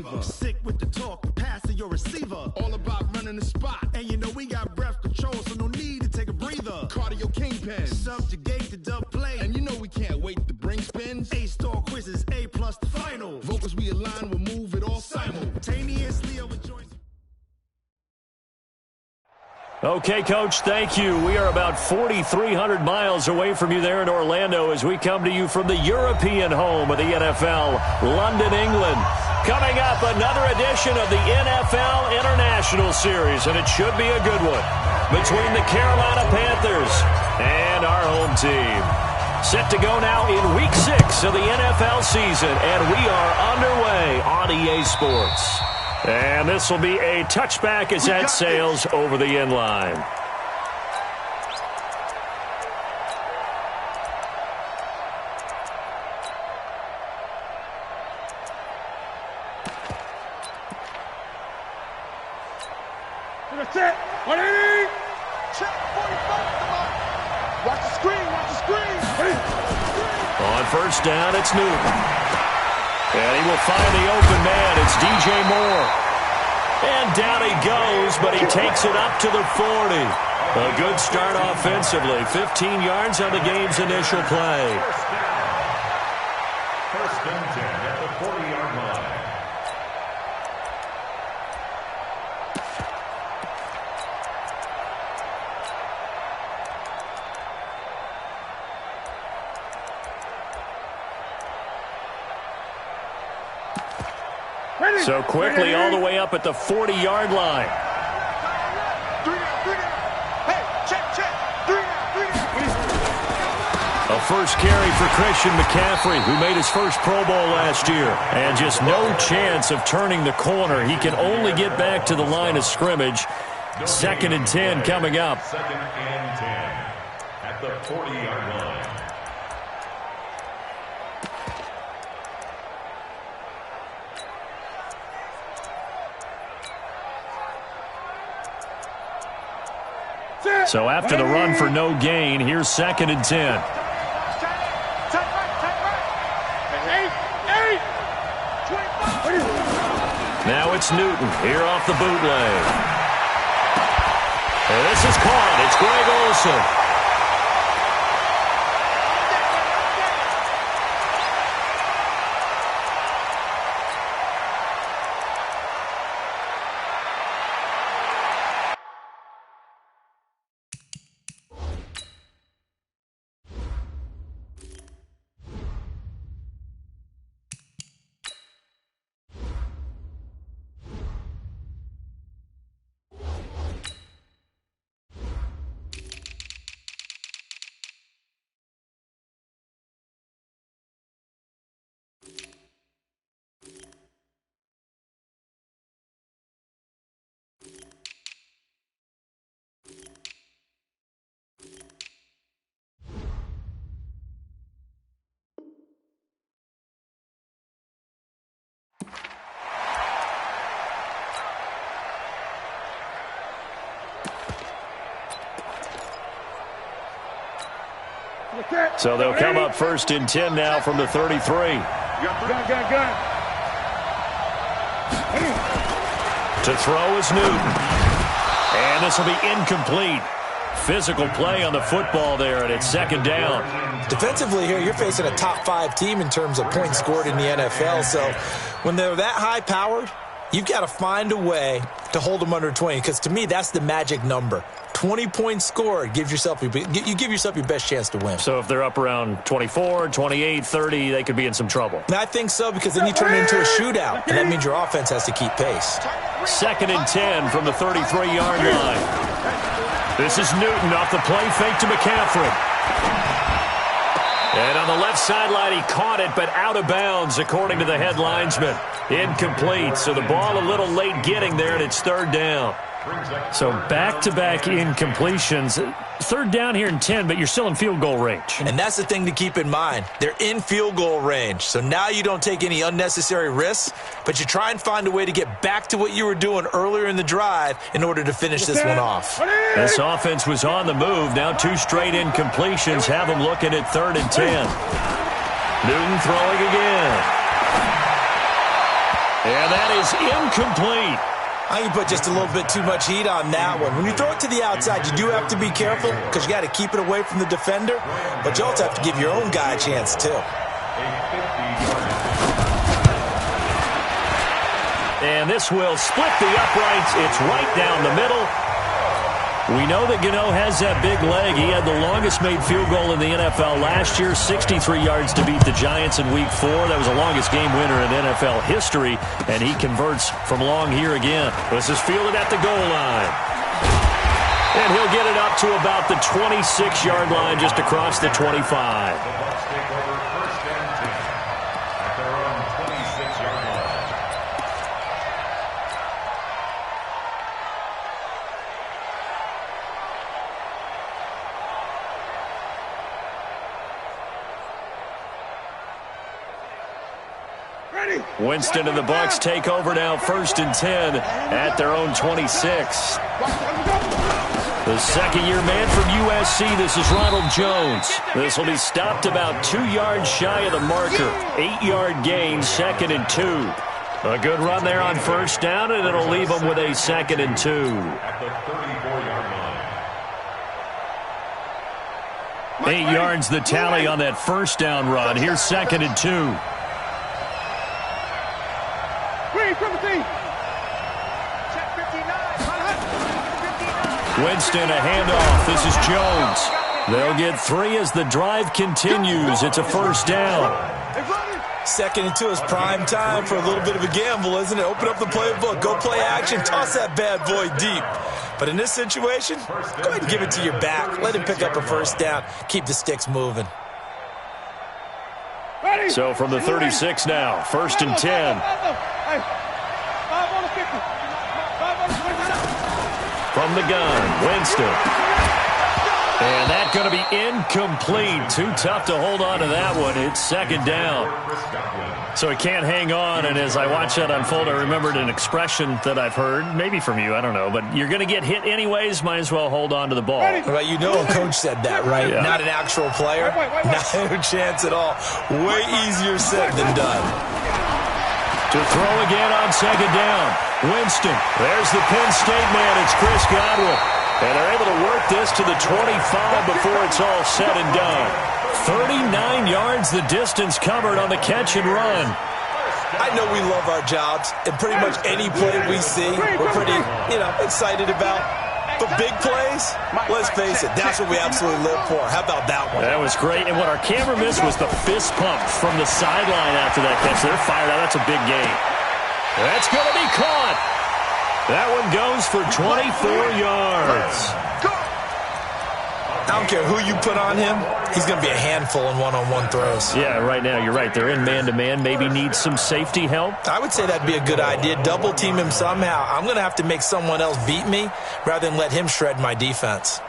fever. Sick with the talk, passing your receiver. All about running the spot. And you know we got breath control, so no need to take a breather. Cardio kingpin. Subjugate the dub play. And you know we can't wait to bring spins. A-star quizzes, A+ the final. Vocals we align, we'll move it all simultaneously over joints. Okay, Coach, thank you. We are about 4,300 miles away from you there in Orlando as we come to you from the European home of the NFL, London, England. Coming up, another edition of the NFL International Series, and it should be a good one, between the Carolina Panthers and our home team. Set to go now in Week 6 of the NFL season, and we are underway on EA Sports. And this will be a touchback as that sails over the end line. That's it. 180. Check 45. Come on. Watch the screen. Watch the screen. On first down, it's Newton. And he will find the open man. It's DJ Moore. And down he goes, but he takes it up to the 40. A good start offensively. 15 yards on the game's initial play. First and 10 at the 40-yard line. So quickly all the way up at the 40-yard line. A first carry for Christian McCaffrey, who made his first Pro Bowl last year. And just no chance of turning the corner. He can only get back to the line of scrimmage. 2nd and 10 coming up. 2nd and 10 at the 40-yard line. So after the run for no gain, here's 2nd and 10. Now it's Newton here off the bootleg. And this is caught. It's Greg Olsen. So they'll come up 1st and 10 now from the 33. Gun. To throw is Newton. And this will be incomplete. Physical play on the football there, and it's 2nd down. Defensively here, you're facing a top 5 team in terms of points scored in the NFL. So when they're that high-powered, you've got to find a way to hold them under 20, because to me, that's the magic number. 20 points scored, you give yourself your best chance to win. So if they're up around 24, 28, 30, they could be in some trouble. And I think so, because then you turn it into a shootout, and that means your offense has to keep pace. 2nd and 10 from the 33-yard line. This is Newton off the play fake to McCaffrey. And on the left sideline, he caught it, but out of bounds, according to the head linesman. Incomplete, so the ball a little late getting there, and it's 3rd down. So back-to-back incompletions. 3rd down here and 10, but you're still in field goal range. And that's the thing to keep in mind. They're in field goal range. So now you don't take any unnecessary risks, but you try and find a way to get back to what you were doing earlier in the drive in order to finish this one off. This offense was on the move. Now 2 straight incompletions have them looking at 3rd and 10. Newton throwing again. And that is incomplete. I think you put just a little bit too much heat on that one. When you throw it to the outside, you do have to be careful because you got to keep it away from the defender, but you also have to give your own guy a chance too. And this will split the uprights. It's right down the middle. We know that Gano has that big leg. He had the longest made field goal in the NFL last year, 63 yards to beat the Giants in Week 4. That was the longest game winner in NFL history, and he converts from long here again. This is fielded at the goal line. And he'll get it up to about the 26-yard line, just across the 25. Winston and the Bucs take over now, 1st and 10 at their own 26. The second-year man from USC, this is Ronald Jones. This will be stopped about 2 yards shy of the marker. 8-yard gain, 2nd and 2. A good run there on 1st down, and it'll leave them with a 2nd and 2. At the 34-yard line. 8 yards the tally on that 1st down run. Here's 2nd and 2. Winston, a handoff. This is Jones. They'll get 3 as the drive continues. It's a 1st down. 2nd and 2 is prime time for a little bit of a gamble, isn't it? Open up the playbook. Go play action. Toss that bad boy deep. But in this situation, go ahead and give it to your back. Let him pick up a 1st down. Keep the sticks moving. So from the 36 now, 1st and 10. From the gun, Winston. And that's going to be incomplete. Too tough to hold on to that one. It's 2nd down. So he can't hang on, and as I watch that unfold, I remembered an expression that I've heard, maybe from you, I don't know, but you're going to get hit anyways, might as well hold on to the ball. Well, you know a coach said that, right? Yeah. Not an actual player. No chance at all. Way easier said than done. To throw again on 2nd down. Winston, there's the Penn State man. It's Chris Godwin. And they're able to work this to the 25 before it's all said and done. 39 yards the distance covered on the catch and run. I know we love our jobs, and pretty much any play we see, we're pretty, excited about. But big plays, let's face it, that's what we absolutely live for. How about that one? That was great. And what our camera missed was the fist pump from the sideline after that catch. They're fired out. That's a big gain. That's going to be caught. That one goes for 24 yards. I don't care who you put on him. He's going to be a handful in one-on-one throws. Yeah, right now, you're right. They're in man-to-man. Maybe need some safety help. I would say that'd be a good idea. Double team him somehow. I'm going to have to make someone else beat me rather than let him shred my defense.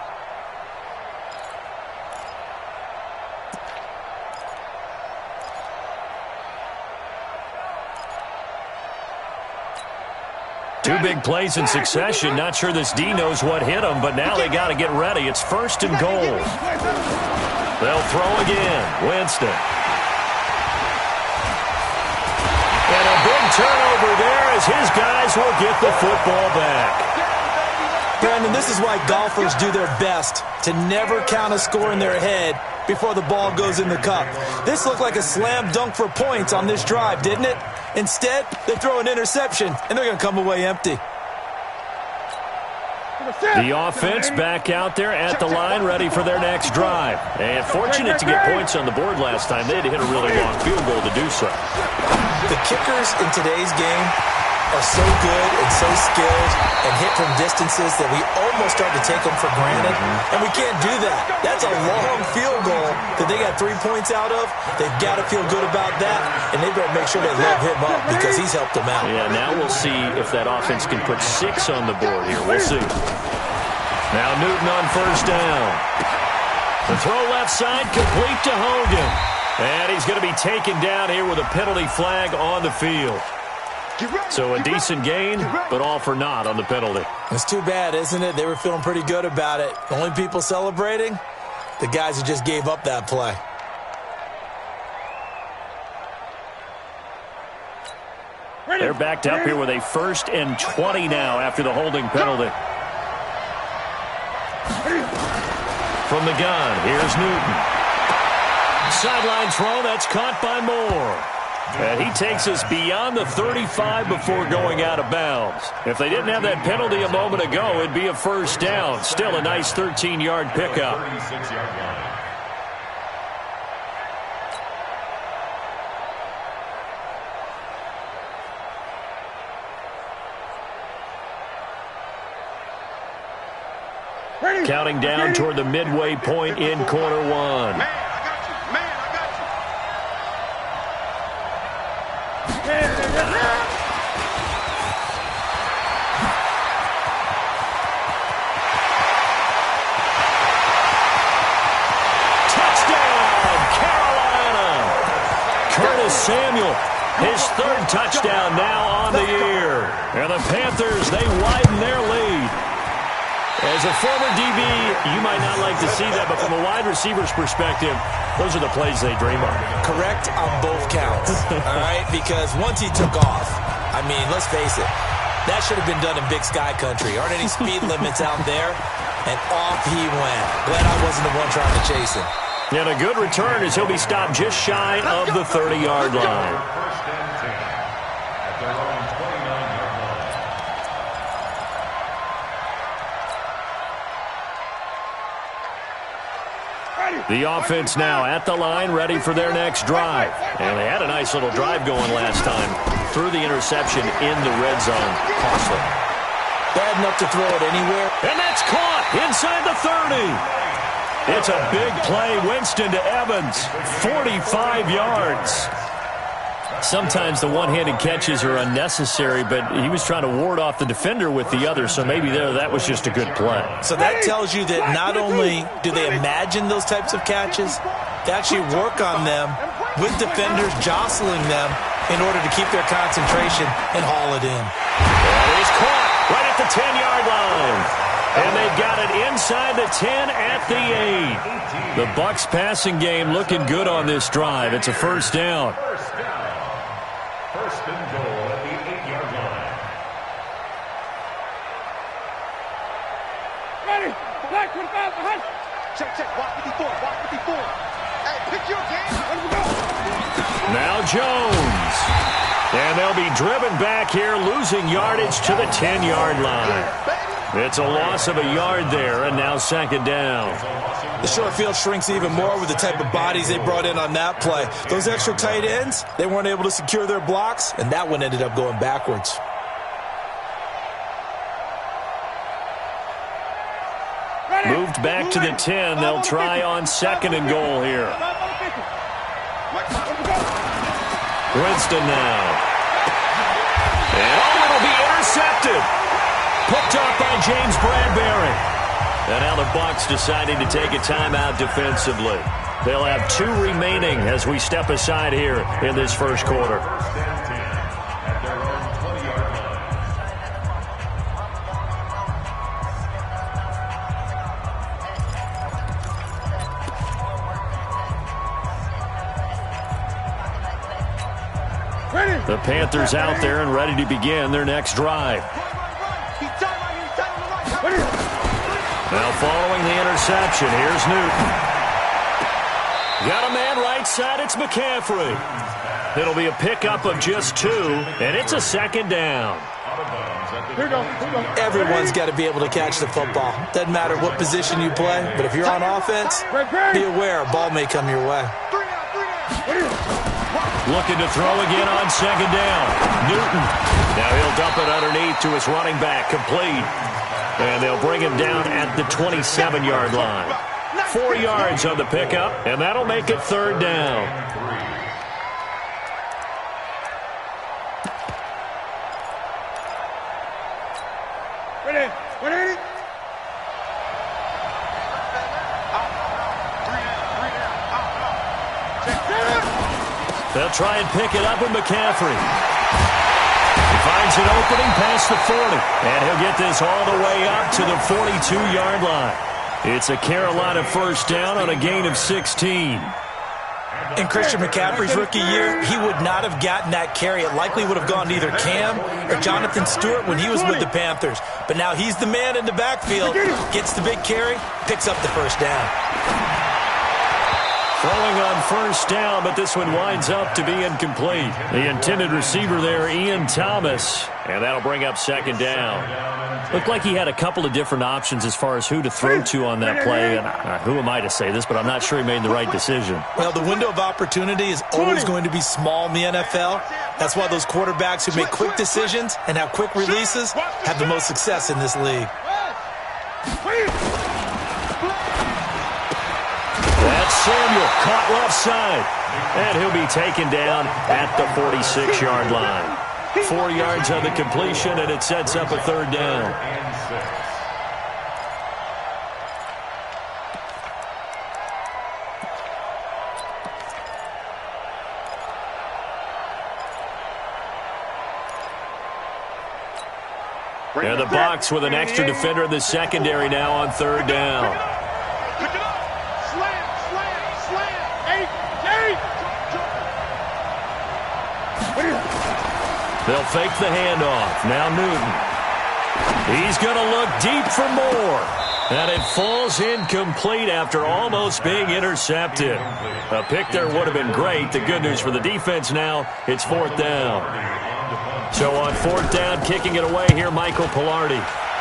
Two big plays in succession. Not sure this D knows what hit him, but now they got to get ready. It's 1st and goal. They'll throw again. Winston. And a big turnover there as his guys will get the football back. Brandon, this is why golfers do their best to never count a score in their head before the ball goes in the cup. This looked like a slam dunk for points on this drive, didn't it? Instead, they throw an interception, and they're going to come away empty. The offense back out there at the line, ready for their next drive. And fortunate to get points on the board last time. They had to hit a really long field goal to do so. The kickers in today's game are so good and so skilled and hit from distances that we almost start to take them for granted. And we can't do that. That's a long field goal that they got 3 points out of. They've got to feel good about that, and they better make sure they load him up because he's helped them out. Yeah, now we'll see if that offense can put 6 on the board here. We'll see. Now Newton on 1st down. The throw left side, complete to Hogan. And he's going to be taken down here with a penalty flag on the field. So a decent gain, but all for naught on the penalty. It's too bad, isn't it? They were feeling pretty good about it. The only people celebrating, the guys who just gave up that play. They're backed up here with a 1st and 20 now after the holding penalty. From the gun, here's Newton. Sideline throw, that's caught by Moore. And he takes us beyond the 35 before going out of bounds. If they didn't have that penalty a moment ago, it'd be a 1st down. Still a nice 13-yard pickup. Counting down toward the midway point in quarter one. Samuel, his 3rd touchdown now on the year. And the Panthers, they widen their lead. As a former DB, you might not like to see that, but from a wide receiver's perspective, those are the plays they dream of. Correct on both counts, all right? Because once he took off, I mean, let's face it, that should have been done in Big Sky country. Aren't any speed limits out there? And off he went. Glad I wasn't the one trying to chase him. And a good return as he'll be stopped just shy of the 30-yard line. The offense now at the line, ready for their next drive. And they had a nice little drive going last time. Threw the interception in the red zone. Costly. Bad enough to throw it anywhere. And that's caught inside the 30. It's a big play. Winston to Evans. 45 yards. Sometimes the one-handed catches are unnecessary, but he was trying to ward off the defender with the other, so maybe that was just a good play. So that tells you that not only do they imagine those types of catches, they actually work on them with defenders jostling them in order to keep their concentration and haul it in. That is caught right at the 10-yard line. And they've got it inside the 10 at the 8. The Bucs passing game looking good on this drive. It's a 1st down. 1st and goal at the 8-yard line. Ready. Black 25 behind. Check. Walk 54. Hey, pick your game. Let me go. Now Jones. And they'll be driven back here, losing yardage to the 10-yard line. It's a loss of a yard there, and now 2nd down. The short field shrinks even more with the type of bodies they brought in on that play. Those extra tight ends, they weren't able to secure their blocks, and that one ended up going backwards. Moved back to the 10. They'll try on 2nd and goal here. Winston now. And it'll be intercepted. Picked off by James Bradbury. And now the Bucs deciding to take a timeout defensively. They'll have 2 remaining as we step aside here in this 1st quarter. The Panthers out there and ready to begin their next drive. Now following the interception, here's Newton. Got a man right side, it's McCaffrey. It'll be a pickup of just 2, and it's a 2nd down. Everyone's got to be able to catch the football. Doesn't matter what position you play, but if you're on offense, be aware a ball may come your way. Looking to throw again on 2nd down. Newton. Now he'll dump it underneath to his running back, complete. And they'll bring him down at the 27-yard line. 4 yards on the pickup, and that'll make it 3rd down. Ready. They'll try and pick it up with McCaffrey. He finds an opening past the 40, and he'll get this all the way up to the 42-yard line. It's a Carolina 1st down on a gain of 16. In Christian McCaffrey's rookie year, he would not have gotten that carry. It likely would have gone to either Cam or Jonathan Stewart when he was with the Panthers. But now he's the man in the backfield, gets the big carry, picks up the first down. Throwing on first down, but this one winds up to be incomplete. The intended receiver there, Ian Thomas, and that'll bring up second down. Looked like he had a couple of different options as far as who to throw to on that play. And who am I to say this, but I'm not sure he made the right decision. Well, the window of opportunity is always going to be small in the NFL. That's why those quarterbacks who make quick decisions and have quick releases have the most success in this league. That's Samuel, caught left side. And he'll be taken down at the 46-yard line. 4 yards on the completion, and it sets up a third down. And the Bucs with an extra defender in the secondary now on third down. Pick it up. Slam. They'll fake the handoff. Now Newton. He's going to look deep for more. And it falls incomplete after almost being intercepted. A pick there would have been great. The good news for the defense now, it's fourth down. So on fourth down, kicking it away here, Michael Pilardi.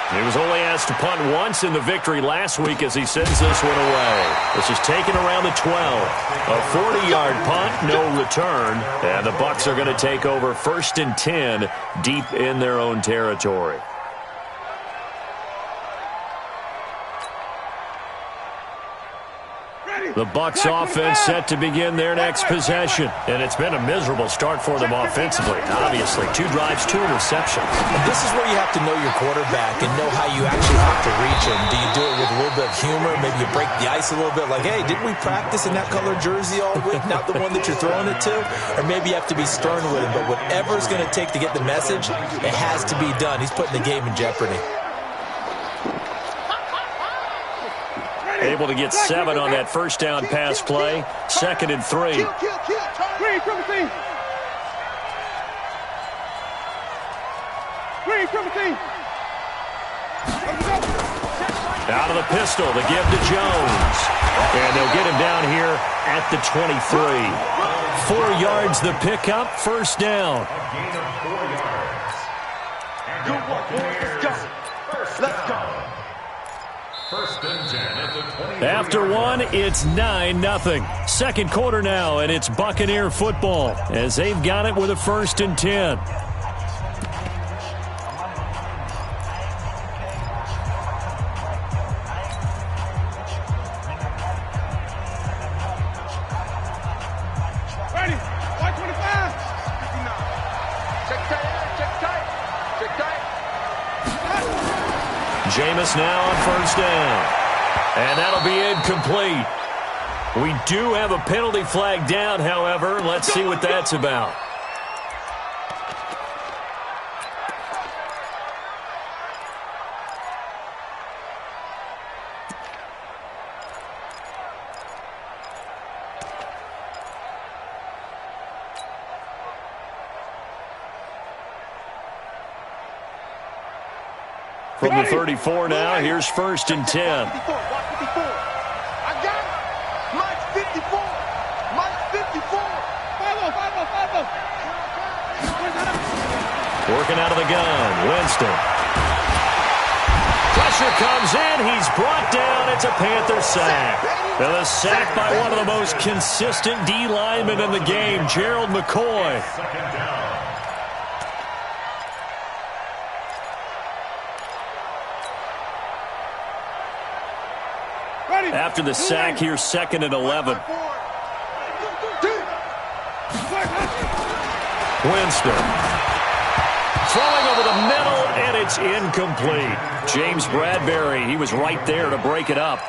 He was only asked to punt once in the victory last week as he sends this one away. This is taken around the 12. A 40-yard punt, no return. And the Bucs are going to take over 1st and 10 deep in their own territory. The Bucs offense set to begin their next possession. And it's been a miserable start for them offensively. Obviously, 2 drives, 2 interceptions. And this is where you have to know your quarterback and know how you actually have to reach him. Do you do it with a little bit of humor? Maybe you break the ice a little bit like, hey, didn't we practice in that colored jersey all week? Not the one that you're throwing it to? Or maybe you have to be stern with him. But whatever it's going to take to get the message, it has to be done. He's putting the game in jeopardy. Able to get 7 on that first down pass play. 2nd and 3. Out of the pistol, the give to Jones. And they'll get him down here at the 23. 4 yards the pickup, first down. Good work, boys. Let's go. First and 10 at the 20. After one, it's 9-0. Second quarter now, and it's Buccaneer football as they've got it with a 1st and 10. Ready. 125. Check tight. Jameis now on first down. And that'll be incomplete. We do have a penalty flag down, however. Let's see what that's about. From the 34 now, here's 1st and 10. I got it. Mike's 54. Mike's 54. 5-0. Working out of the gun, Winston. Pressure comes in. He's brought down. It's a Panther sack. And a sack by one of the most consistent D linemen in the game, Gerald McCoy. Second down. After the sack, here's 2nd and 11. Winston. Throwing over the middle, and it's incomplete. James Bradbury, he was right there to break it up.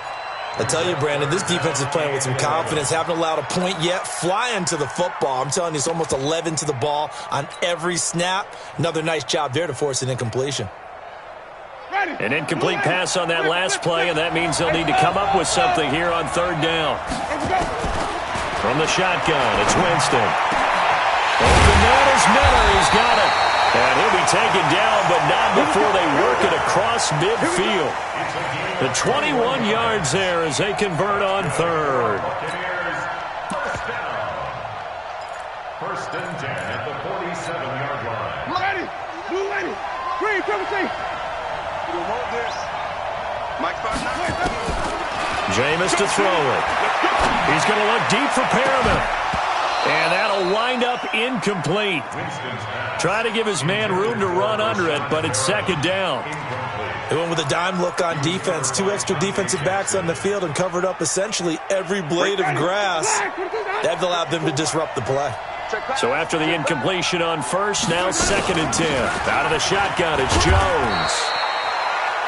I tell you, Brandon, this defense is playing with some confidence. Haven't allowed a point yet. Flying to the football. I'm telling you, it's almost 11 to the ball on every snap. Another nice job there to force an incompletion. An incomplete pass on that last play, and that means they'll need to come up with something here on 3rd down. From the shotgun, it's Winston. Open man is Miller. He's got it. And he'll be taken down, but not before they work it across midfield. The 21 yards there as they convert on third. First and 10 at the 47-yard line. Ready. Blue ready. Green, come see. You want this. Mike Jameis to throw it. He's going to look deep for Perriman. And that'll wind up incomplete. Try to give his man room to run under it, but it's second down. They went with a dime look on defense. 2 extra defensive backs on the field and covered up essentially every blade of grass. That allowed them to disrupt the play. So after the incompletion on first, now second and 10. Out of the shotgun, it's Jones.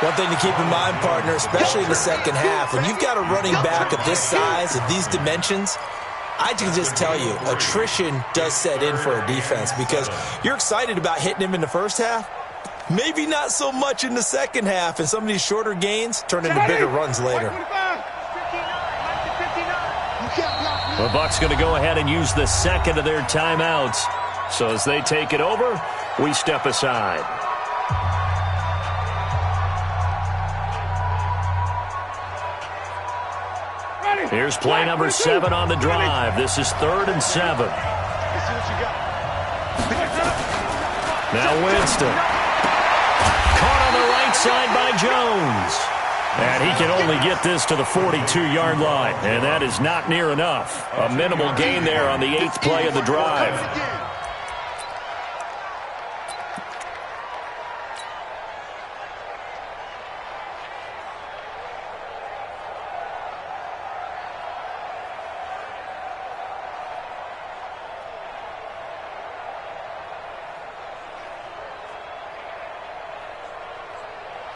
One thing to keep in mind, partner, especially in the second half, when you've got a running back of this size, of these dimensions, I can just tell you, attrition does set in for a defense because you're excited about hitting him in the first half. Maybe not so much in the second half, and some of these shorter gains turn into bigger runs later. The Bucs going to go ahead and use the second of their timeouts. So as they take it over, we step aside. Here's play number 7 on the drive. This is 3rd and 7. Now Winston. Caught on the right side by Jones. And he can only get this to the 42-yard line. And that is not near enough. A minimal gain there on the 8th play of the drive.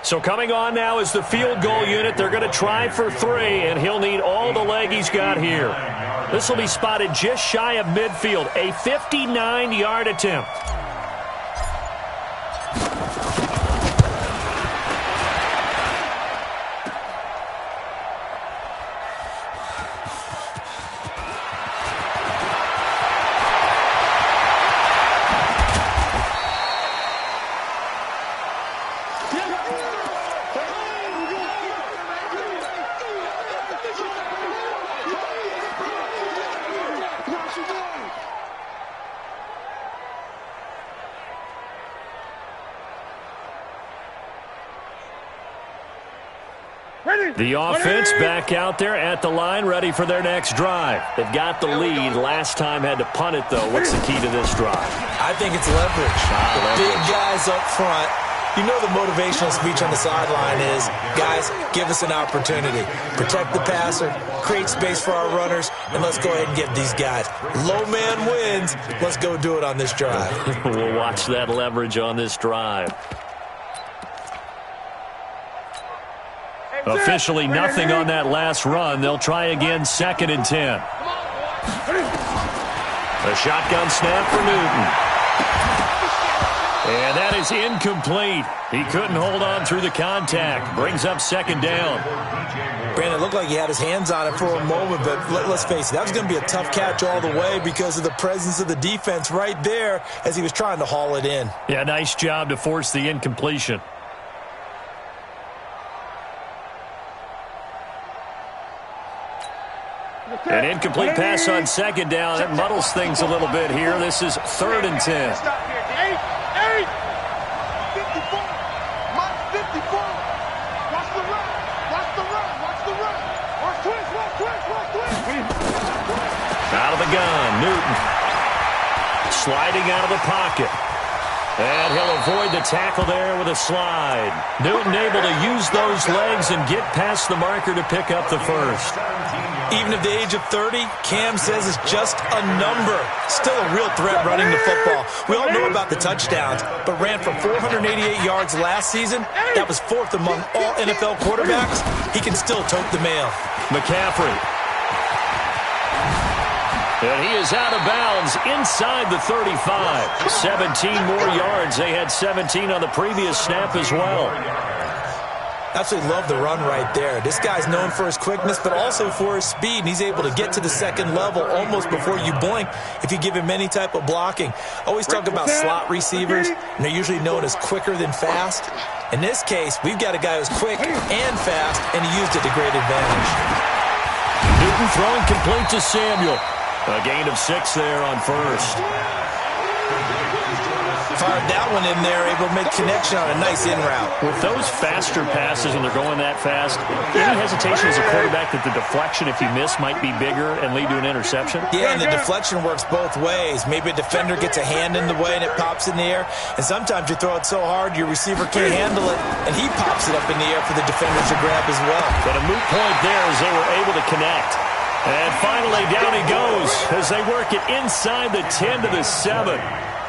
So coming on now is the field goal unit. They're going to try for 3, and he'll need all the leg he's got here. This will be spotted just shy of midfield. A 59-yard attempt. The offense back out there at the line, ready for their next drive. They've got the lead. Last time had to punt it, though. What's the key to this drive? I think it's leverage. The big guys up front. You know the motivational speech on the sideline is, guys, give us an opportunity. Protect the passer, create space for our runners, and let's go ahead and get these guys. Low man wins. Let's go do it on this drive. We'll watch that leverage on this drive. Officially nothing on that last run. They'll try again, 2nd and 10. A shotgun snap for Newton. And that is incomplete. He couldn't hold on through the contact. Brings up 2nd down. Brandon, it looked like he had his hands on it for a moment, but let's face it, that was going to be a tough catch all the way because of the presence of the defense right there as he was trying to haul it in. Yeah, nice job to force the incompletion. An incomplete pass on 2nd down. That muddles things a little bit here. This is 3rd and 10. Stop here. 8. 54. Mike 54. Watch the run. Watch the run. Watch the run. Watch twist. Watch twist. Watch twist. Out of the gun. Newton. Sliding out of the pocket. And he'll avoid the tackle there with a slide. Newton able to use those legs and get past the marker to pick up the first. Even at the age of 30, Cam says it's just a number. Still a real threat running the football. We all know about the touchdowns, but ran for 488 yards last season. That was 4th among all NFL quarterbacks. He can still tote the mail. McCaffrey. And he is out of bounds inside the 35. 17 more yards. They had 17 on the previous snap as well. Absolutely love the run right there. This guy's known for his quickness, but also for his speed, and he's able to get to the second level almost before you blink if you give him any type of blocking. Always talk about slot receivers, and they're usually known as quicker than fast. In this case, we've got a guy who's quick and fast, and he used it to great advantage. Newton throwing complete to Samuel. A gain of 6 there on first. Fired that one in there, able to make connection on a nice in route. With those faster passes and they're going that fast, any hesitation as a quarterback that the deflection, if you miss, might be bigger and lead to an interception? Yeah, and the deflection works both ways. Maybe a defender gets a hand in the way and it pops in the air, and sometimes you throw it so hard your receiver can't handle it, and he pops it up in the air for the defenders to grab as well. But a moot point there as they were able to connect. And finally, down he goes as they work it inside the 10 to the 7.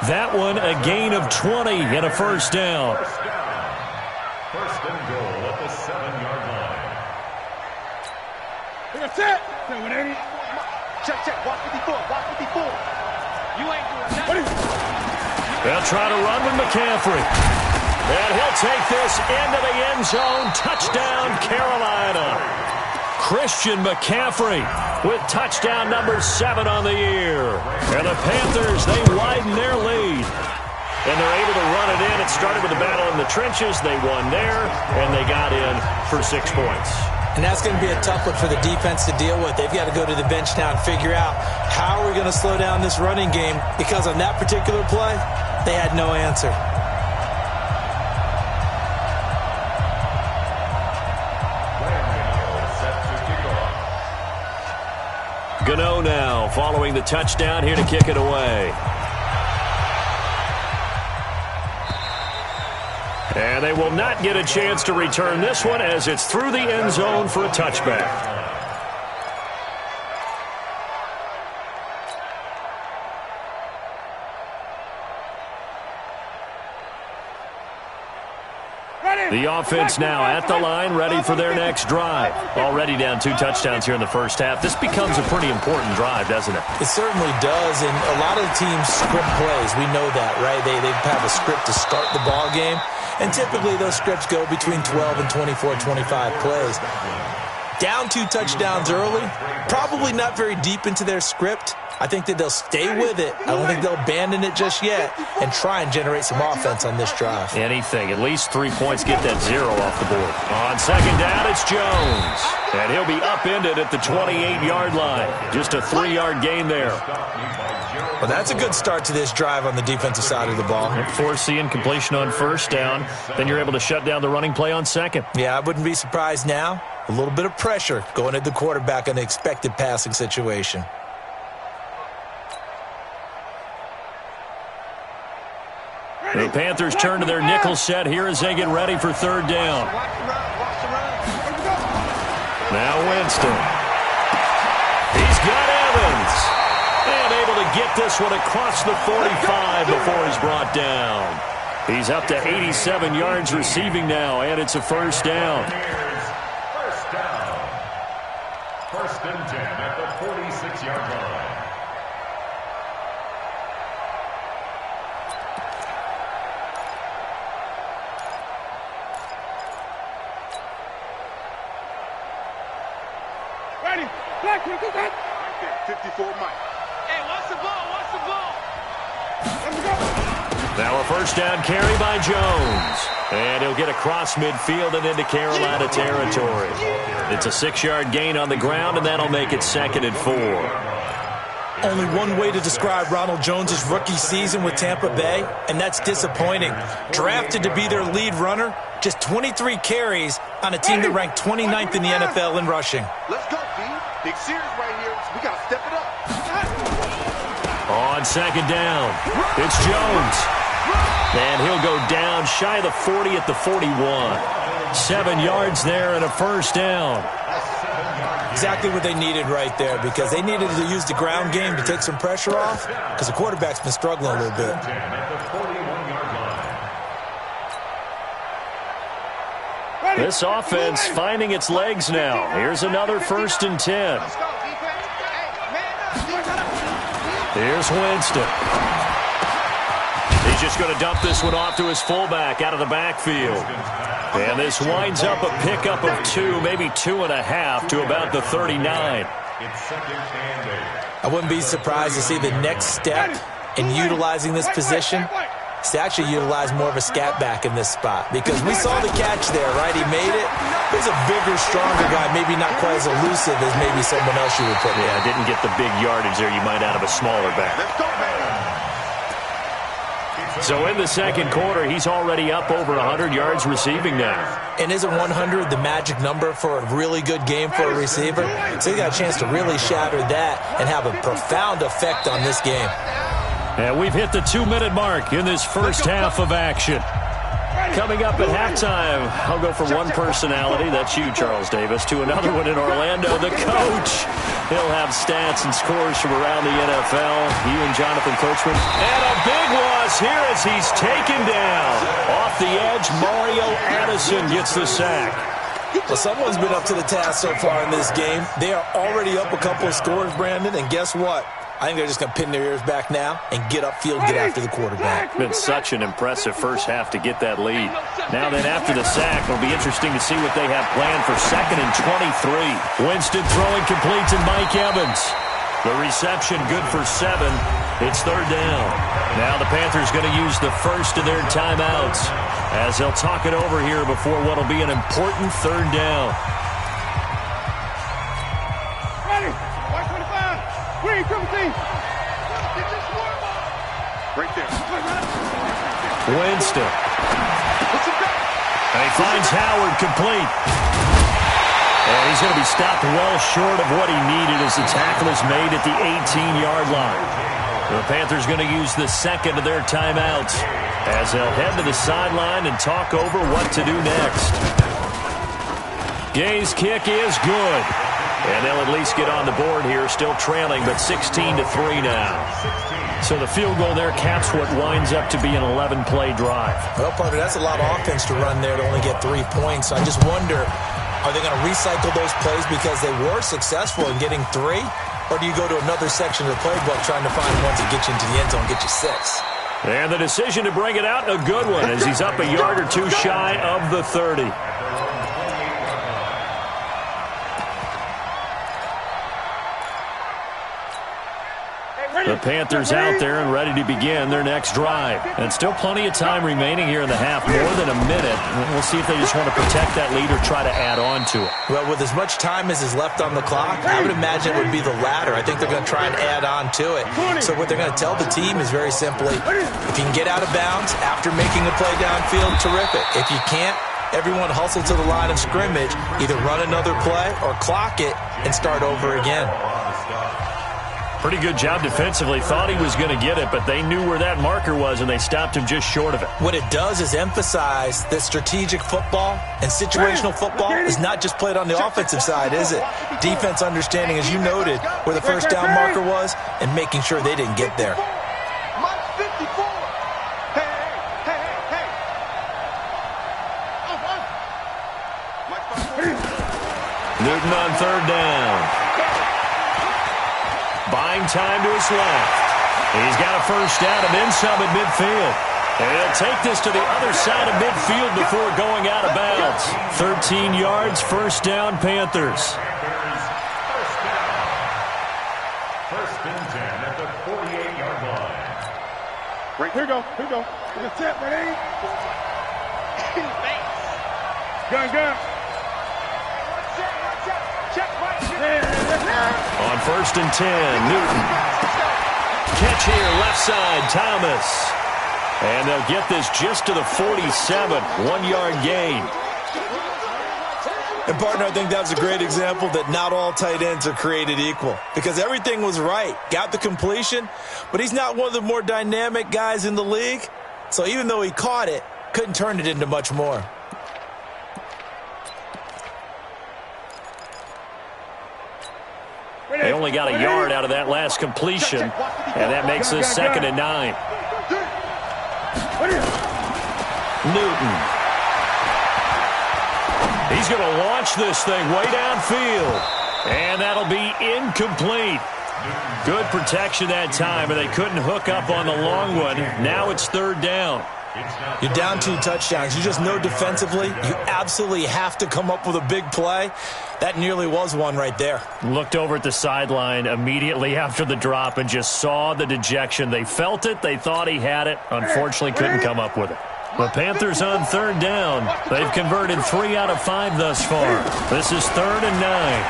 That one a gain of 20 and a first down. First and goal at the 7-yard line. That's it. Check, check. Watch 54. Watch 54. You ain't doing nothing. They'll try to run with McCaffrey. And he'll take this into the end zone. Touchdown, Carolina. Christian McCaffrey with touchdown number 7 on the year. And the Panthers, they widen their lead. And they're able to run it in. It started with a battle in the trenches. They won there, and they got in for 6 points. And that's going to be a tough one for the defense to deal with. They've got to go to the bench now and figure out how are we going to slow down this running game, because on that particular play, they had no answer. Gano now following the touchdown, here to kick it away. And they will not get a chance to return this one as it's through the end zone for a touchback. The offense now at the line, ready for their next drive. Already down 2 touchdowns here in the first half. This becomes a pretty important drive, doesn't it? It certainly does, and a lot of the teams script plays. We know that, right? They have a script to start the ball game, and typically those scripts go between 12 and 24, 25 plays. Down 2 touchdowns early, probably not very deep into their script. I think that they'll stay with it. I don't think they'll abandon it just yet and try and generate some offense on this drive. Anything. At least 3 points. Get that 0 off the board. On second down, it's Jones. And he'll be upended at the 28-yard line. Just a 3-yard gain there. Well, that's a good start to this drive on the defensive side of the ball. Force the incompletion on first down. Then you're able to shut down the running play on second. Yeah, I wouldn't be surprised now. A little bit of pressure going at the quarterback on the expected passing situation. The Panthers turn to their nickel set here as they get ready for third down. Now Winston. He's got Evans. And able to get this one across the 45 before he's brought down. He's up to 87 yards receiving now, and it's a first down. First down. First and 10 at the 46-yard line. Ready. Black, 54 Mike. Hey, watch the ball. Watch the ball. Let's go. Now a first down carry by Jones. And he'll get across midfield and into Carolina territory. It's a 6-yard gain on the ground, and that'll make it 2nd and 4. Only one way to describe Ronald Jones' rookie season with Tampa Bay, and that's disappointing. Drafted to be their lead runner, just 23 carries on a team that ranked 29th in the NFL in rushing. Let's go, B. Big series right here. We got to step it up. On second down, it's Jones. And he'll go down shy of the 40 at the 41. 7 yards there and a first down. Exactly what they needed right there, because they needed to use the ground game to take some pressure off, because the quarterback's been struggling a little bit. This offense finding its legs now. Here's another 1st and 10. Here's Winston. He He's just going to dump this one off to his fullback out of the backfield. And this winds up a pickup of 2, maybe 2.5 to about the 39. I wouldn't be surprised to see the next step in utilizing this position is to actually utilize more of a scat back in this spot, because we saw the catch there, right? He made it. He's a bigger, stronger guy, maybe not quite as elusive as maybe someone else you would put in. Yeah, didn't get the big yardage there you might out of a smaller back. So in the second quarter, he's already up over 100 yards receiving now. And isn't 100 the magic number for a really good game for a receiver? So he got a chance to really shatter that and have a profound effect on this game. And we've hit the 2-minute mark in this first half of action. Coming up at halftime, I'll go from one personality, that's you, Charles Davis, to another one in Orlando, the coach. He'll have stats and scores from around the NFL. You and Jonathan Coachman. And a big loss here as he's taken down. Off the edge, Mario Addison gets the sack. Well, someone's been up to the task so far in this game. They are already up a couple of scores, Brandon, and guess what? I think they're just going to pin their ears back now and get upfield, get after the quarterback. Been such an impressive first half to get that lead. Now then, after the sack, it'll be interesting to see what they have planned for 2nd and 23. Winston throwing complete to Mike Evans. The reception good for 7. It's 3rd down. Now the Panthers going to use the first of their timeouts as they'll talk it over here before what will be an important 3rd down. Ready? White 25. Green, Timothy. Right there. Winston. And he finds Howard complete. And he's going to be stopped well short of what he needed as the tackle is made at the 18-yard line. The Panthers going to use the second of their timeouts as they'll head to the sideline and talk over what to do next. Gay's kick is good. And they'll at least get on the board here, still trailing, but 16-3 now. So the field goal there caps what winds up to be an 11-play drive. Well, partner, that's a lot of offense to run there to only get 3 points. I just wonder, are they going to recycle those plays because they were successful in getting 3? Or do you go to another section of the playbook trying to find ones that get you into the end zone, get you 6? And the decision to bring it out, a good one, as he's up a yard or 2 shy of the 30. The Panthers out there and ready to begin their next drive. And still plenty of time remaining here in the half, more than a minute. We'll see if they just want to protect that lead or try to add on to it. Well, with as much time as is left on the clock, I would imagine it would be the latter. I think they're going to try and add on to it. So what they're going to tell the team is very simply, if you can get out of bounds after making a play downfield, terrific. If you can't, everyone hustle to the line of scrimmage, either run another play or clock it and start over again. Pretty good job defensively. Thought he was going to get it, but they knew where that marker was, and they stopped him just short of it. What it does is emphasize that strategic football and situational football is not just played on the offensive side, is it? Defense understanding, as you noted, where the first down marker was and making sure they didn't get there. Newton on 3rd down. Buying time to his left. He's got a first down and then some at midfield. And he'll take this to the other side of midfield before going out of bounds. 13 yards, first down, Panthers. First and 10 at the 48-yard line. Right, here we go. Here we go. Look at that, ready? Gun. On 1st and 10, Newton. Catch here, left side, Thomas. And they'll get this just to the 47, 1-yard gain. And, partner, I think that was a great example that not all tight ends are created equal, because everything was right. Got the completion, but he's not one of the more dynamic guys in the league. So even though he caught it, couldn't turn it into much more. They only got a yard out of that last completion, and that makes this 2nd and 9. Newton. He's going to launch this thing way downfield, and that'll be incomplete. Good protection that time, and they couldn't hook up on the long one. Now it's third down. You're down 2 touchdowns. You just know defensively you absolutely have to come up with a big play. That nearly was one right there. Looked over at the sideline immediately after the drop and just saw the dejection. They felt it. They thought he had it. Unfortunately, couldn't come up with it. The Panthers on third down. They've converted 3 out of 5 thus far. This is 3rd and 9.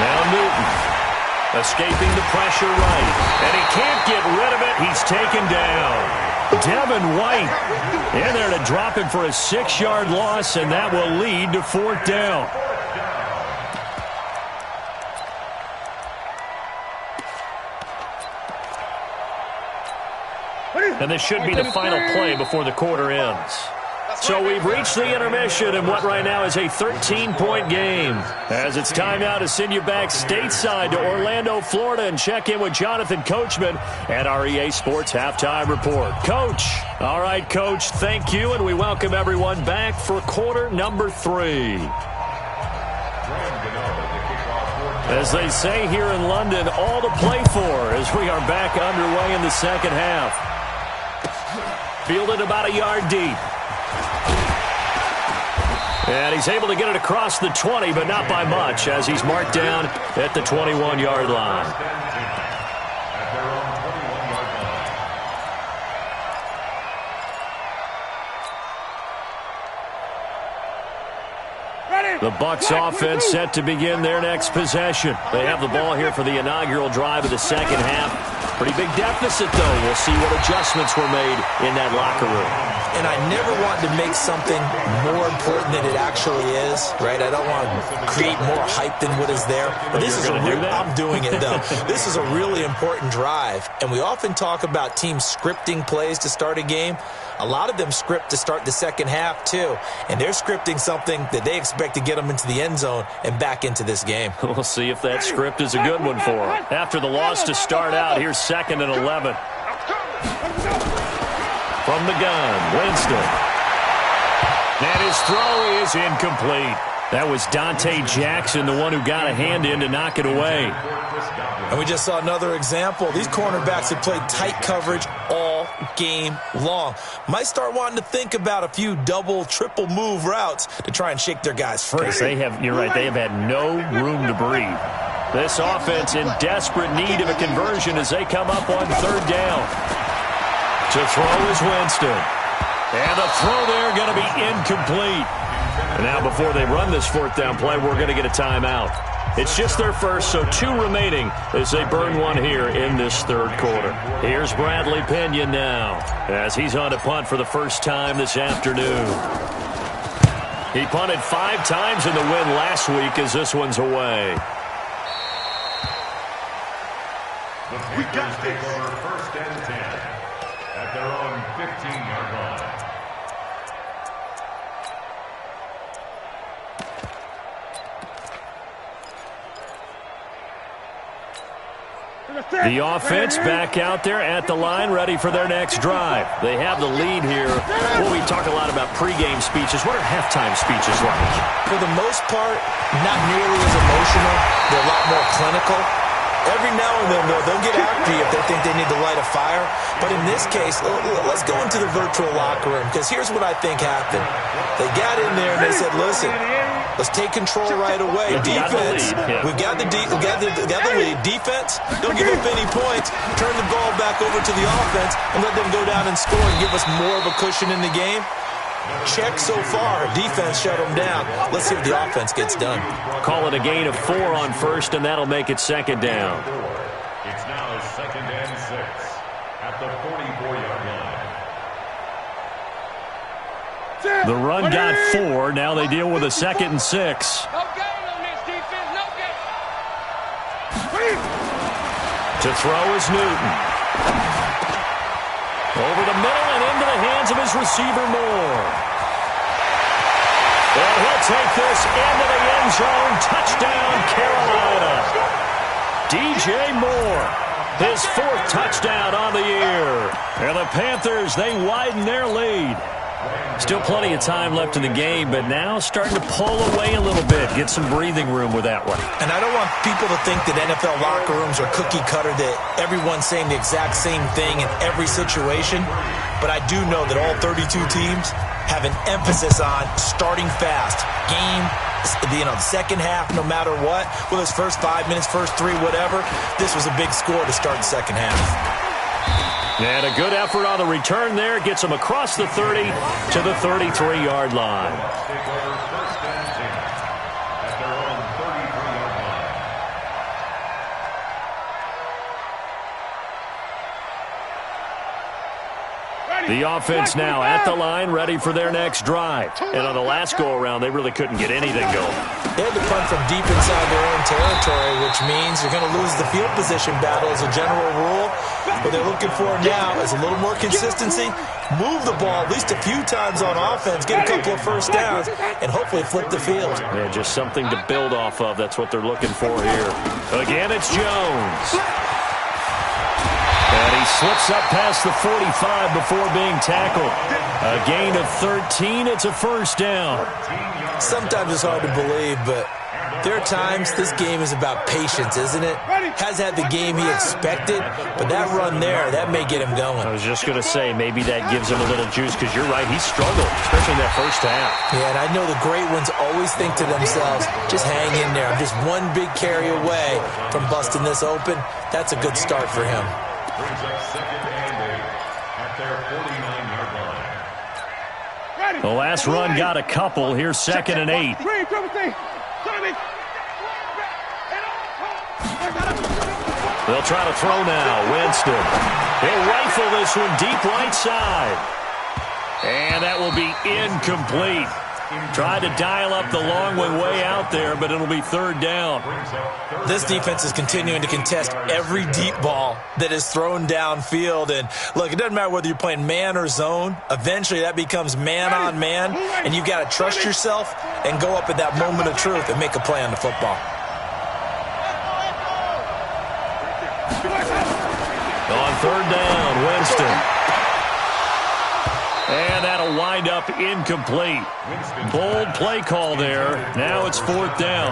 Now Newton escaping the pressure right. And he can't get rid of it. He's taken down. Devin White in there to drop him for a 6-yard loss, and that will lead to 4th down. And this should be the final play before the quarter ends. So we've reached the intermission in what right now is a 13-point game. As it's time now to send you back stateside to Orlando, Florida, and check in with Jonathan Coachman at our EA Sports Halftime Report. Coach. All right, Coach, thank you, and we welcome everyone back for quarter number 3. As they say here in London, all to play for as we are back underway in the second half. Fielded about a yard deep. And he's able to get it across the 20, but not by much, as he's marked down at the 21-yard line. The Bucs offense set to begin their next possession. They have the ball here for the inaugural drive of the second half. Pretty big deficit, though. We'll see what adjustments were made in that locker room. And I never want to make something more important than it actually is, right? I don't want to create more hype than what is there. But this is I'm doing it, though. This is a really important drive. And we often talk about teams scripting plays to start a game. A lot of them script to start the second half, too. And they're scripting something that they expect to get them into the end zone and back into this game. We'll see if that script is a good one for them. After the loss to start out, here's 2nd and 11. From the gun, Winston. And his throw is incomplete. That was Dante Jackson, the one who got a hand in to knock it away. And we just saw another example. These cornerbacks have played tight coverage all game long. Might start wanting to think about a few double, triple move routes to try and shake their guys free. You're right, they have had no room to breathe. This offense in desperate need of a conversion as they come up on 3rd down. To throw is Winston. And the throw there going to be incomplete. And now before they run this 4th down play, we're going to get a timeout. It's just their first, so 2 remaining as they burn one here in this 3rd quarter. Here's Bradley Pena now as he's on to punt for the first time this afternoon. He punted 5 times in the win last week as this one's away. We got this. 1st and 10 at their own 15-yard line. The offense back out there at the line, ready for their next drive. They have the lead here. Well, we talk a lot about pregame speeches. What are halftime speeches like? For the most part, not nearly as emotional. They're a lot more clinical. Every now and then, though, they'll get after you if they think they need to light a fire. But in this case, let's go into the virtual locker room, because here's what I think happened. They got in there and they said, listen, let's take control right away. Defense, we've got the lead. Defense, don't give up any points. Turn the ball back over to the offense and let them go down and score and give us more of a cushion in the game. Check so far. Defense shut them down. Let's see if the offense gets done. Call it a gain of 4 on 1st, and that'll make it 2nd down. It's now 2nd and 6 at the 44-yard line. The run got 4. Now they deal with a 2nd and 6. No gain on this defense. No gain. To throw is Newton. Over the middle and into the hands of his receiver, Moore. And he'll take this into the end zone. Touchdown, Carolina. DJ Moore, his 4th touchdown on the year. And the Panthers, they widen their lead. Still plenty of time left in the game, but now starting to pull away a little bit. Get some breathing room with that one. And I don't want people to think that NFL locker rooms are cookie cutter, that everyone's saying the exact same thing in every situation. But I do know that all 32 teams have an emphasis on starting fast. Game, the second half, no matter what, whether it's first 5 minutes, first 3, whatever, this was a big score to start the second half. And a good effort on the return there. Gets them across the 30 to the 33-yard line. The offense now at the line, ready for their next drive. And on the last go-around, they really couldn't get anything going. They had to punt from deep inside their own territory, which means you're going to lose the field position battle as a general rule. What they're looking for now is a little more consistency, move the ball at least a few times on offense, get a couple of first downs, and hopefully flip the field. Yeah, just something to build off of. That's what they're looking for here. Again, it's Jones. And he slips up past the 45 before being tackled. A gain of 13. It's a first down. Sometimes it's hard to believe, but there are times this game is about patience, isn't it? Has had the game he expected, but that run there, that may get him going. I was just going to say, maybe that gives him a little juice, because you're right, he struggled, especially in that first half. Yeah, and I know the great ones always think to themselves, just hang in there. I'm just one big carry away from busting this open. That's a good start for him. Brings up second and 8 at their 49-yard line. The last run got a couple. Here's second and 8. They'll try to throw now. Winston. He'll rifle this one deep right side. And that will be incomplete. Tried to dial up the long way out there, but it'll be third down. This defense is continuing to contest every deep ball that is thrown downfield. And look, it doesn't matter whether you're playing man or zone. Eventually that becomes man on man, and you've got to trust yourself and go up at that moment of truth and make a play on the football. On third down, Winston. And that'll wind up incomplete. Bold play call there. Now it's fourth down.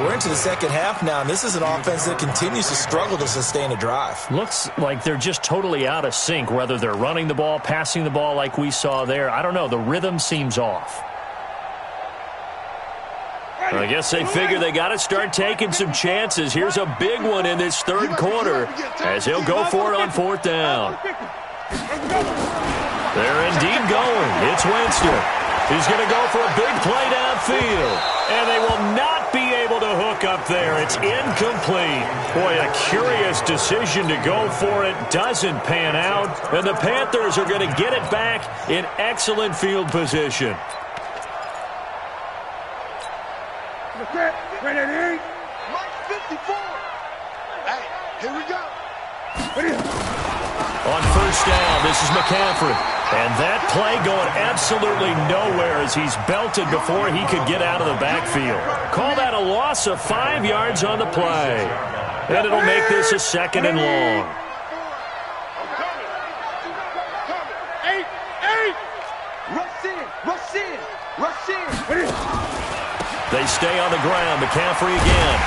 We're into the second half now, and this is an offense that continues to struggle to sustain a drive. Looks like they're just totally out of sync, whether they're running the ball, passing the ball like we saw there. I don't know. The rhythm seems off. I guess they figure they got to start taking some chances. Here's a big one in this third quarter as he'll go for it on fourth down. They're indeed going. It's Winston. He's going to go for a big play downfield. And they will not be able to hook up there. It's incomplete. Boy, a curious decision to go for it. Doesn't pan out. And the Panthers are going to get it back in excellent field position. Hey, here we go. On first down, this is McCaffrey. And that play going absolutely nowhere as he's belted before he could get out of the backfield. Call that a loss of 5 yards on the play. And it'll make this a second and long. Rush in. They stay on the ground. McCaffrey again.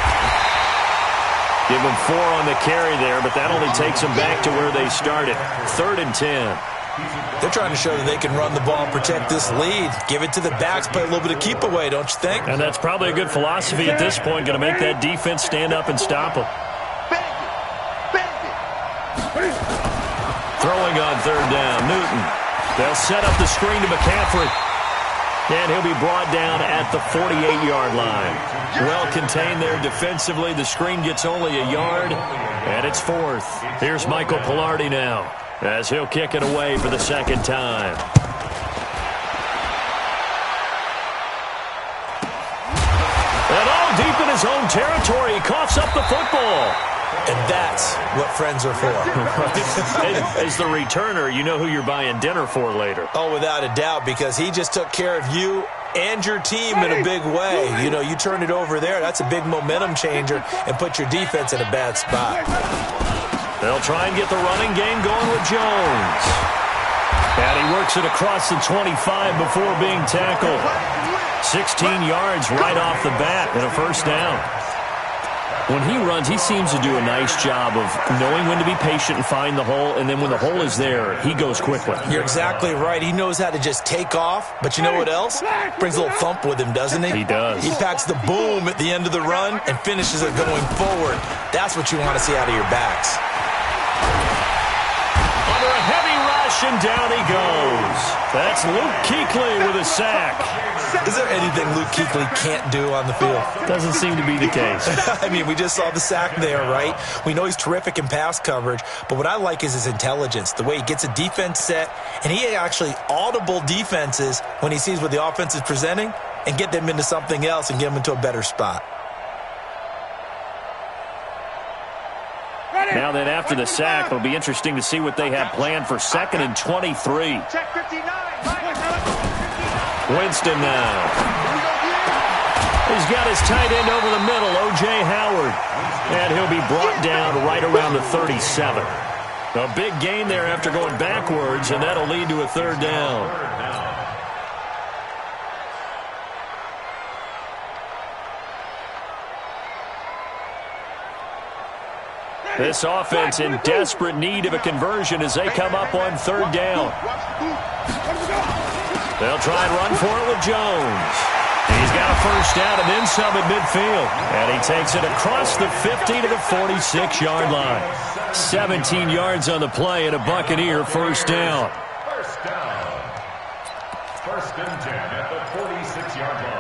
Give them 4 on the carry there, but that only takes them back to where they started. 3rd and 10. They're trying to show that they can run the ball, protect this lead. Give it to the backs, play a little bit of keep away, don't you think? And that's probably a good philosophy at this point, going to make that defense stand up and stop them. Throwing on third down, Newton. They'll set up the screen to McCaffrey. And he'll be brought down at the 48-yard line. Well contained there defensively. The screen gets only a yard, and it's 4th. Here's Michael Pilardi now as he'll kick it away for the second time. And all deep in his own territory, he coughs up the football. And that's what friends are for. As the returner, you know who you're buying dinner for later. Oh, without a doubt, because he just took care of you and your team in a big way. You know, you turn it over there, that's a big momentum changer, and put your defense in a bad spot. They'll try and get the running game going with Jones. And he works it across the 25 before being tackled. 16 yards right off the bat and a first down. When he runs, he seems to do a nice job of knowing when to be patient and find the hole, and then when the hole is there, he goes quickly. You're exactly right. He knows how to just take off, but you know what else? Brings a little thump with him, doesn't he? He does. He packs the boom at the end of the run and finishes it going forward. That's what you want to see out of your backs. Under a heavy rush, and down he goes. That's Luke Kuechly with a sack. Is there anything Luke Kuechly can't do on the field? Doesn't seem to be the case. I mean, we just saw the sack there, right? We know he's terrific in pass coverage, but what I like is his intelligence, the way he gets a defense set, and he actually audible defenses when he sees what the offense is presenting and get them into something else and get them into a better spot. Now then, after the sack, it'll be interesting to see what they have planned for 2nd and 23. Check 59. Winston now. He's got his tight end over the middle, O.J. Howard. And he'll be brought down right around the 37. A big gain there after going backwards, and that'll lead to a third down. This offense in desperate need of a conversion as they come up on third down. They'll try and run for it with Jones. He's got a first down and then some at midfield. And he takes it across the 50 to the 46-yard line. 17 yards on the play and a Buccaneer first down. First down. 1st and 10 at the 46-yard line.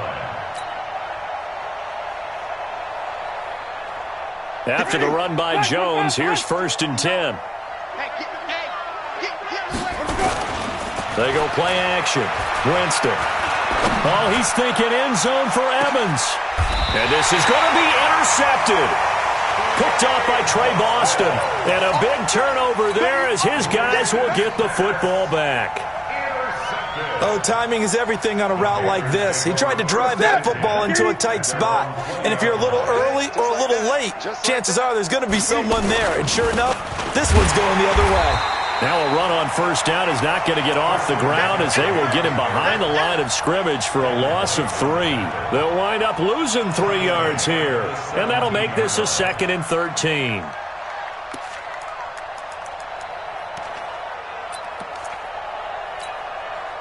After the run by Jones, here's 1st and 10. They go play action. Winston. Oh, he's thinking end zone for Evans. And this is going to be intercepted. Picked off by Trey Boston. And a big turnover there as his guys will get the football back. Oh, timing is everything on a route like this. He tried to drive that football into a tight spot. And if you're a little early or a little late, chances are there's going to be someone there. And sure enough, this one's going the other way. Now a run on first down is not going to get off the ground as they will get him behind the line of scrimmage for a loss of 3. They'll wind up losing 3 yards here. And that'll make this a 2nd and 13.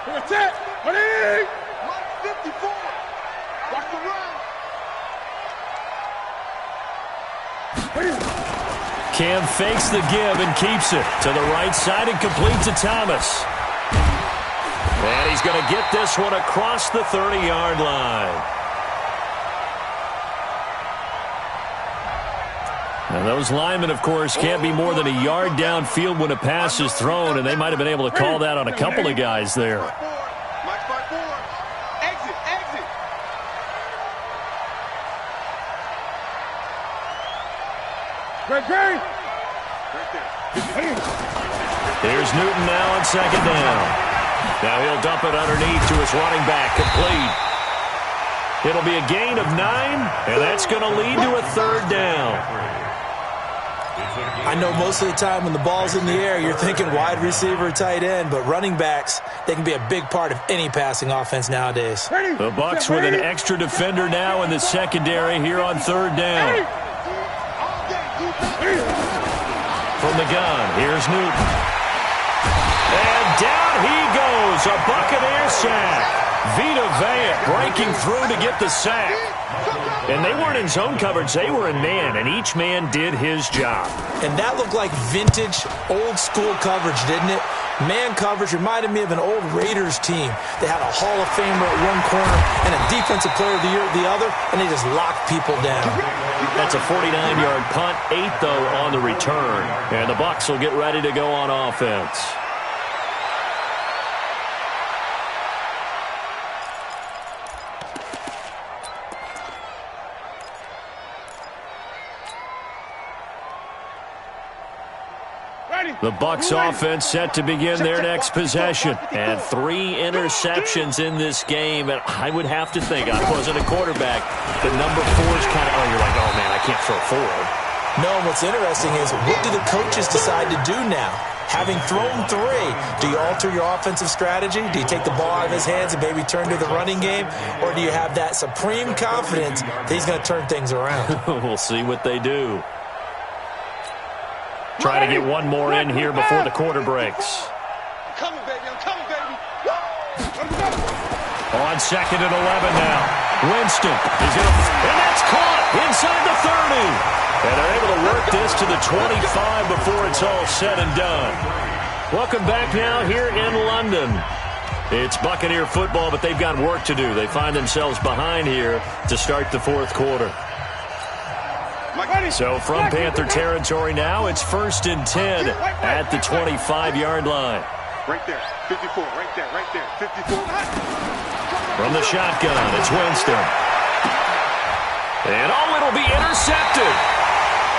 That's it. Ready? Mike 54. Watch the run. Cam fakes the give and keeps it to the right side and completes to Thomas. And he's going to get this one across the 30-yard line. And those linemen, of course, can't be more than a yard downfield when a pass is thrown, and they might have been able to call that on a couple of guys there. Mike 54. Exit, exit. Great. Here's Newton now on 2nd down. Now he'll dump it underneath to his running back, complete. It'll be a gain of 9, and that's going to lead to a third down. I know most of the time when the ball's in the air, you're thinking wide receiver, tight end, but running backs, they can be a big part of any passing offense nowadays. The Bucs with an extra defender now in the secondary here on third down. From the gun, here's Newton. And down he goes, a Buccaneer sack. Vita Vea breaking through to get the sack. And they weren't in zone coverage, they were in man, and each man did his job. And that looked like vintage, old-school coverage, didn't it? Man coverage reminded me of an old Raiders team. They had a Hall of Famer at one corner and a Defensive Player of the Year at the other, and they just locked people down. That's a 49-yard punt, 8, though, on the return. And the Bucs will get ready to go on offense. The Bucs offense set to begin their next possession. And 3 interceptions in this game. And I would have to think, I wasn't a quarterback, the number 4 is kind of, you're like, oh, man, I can't throw 4. No, what's interesting is what do the coaches decide to do now? Having thrown 3, do you alter your offensive strategy? Do you take the ball out of his hands and maybe turn to the running game? Or do you have that supreme confidence that he's going to turn things around? We'll see what they do. Trying to get one more in here before the quarter breaks. I'm coming, baby. I'm coming, baby. On 2nd and 11 now. Winston is going to... And that's caught inside the 30. And they're able to work this to the 25 before it's all said and done. Welcome back now here in London. It's Buccaneer football, but they've got work to do. They find themselves behind here to start the fourth quarter. So from Panther territory now, it's 1st and 10 at the 25-yard line. Right there. 54. Right there. Right there. 54. From the shotgun, it's Winston. And it'll be intercepted.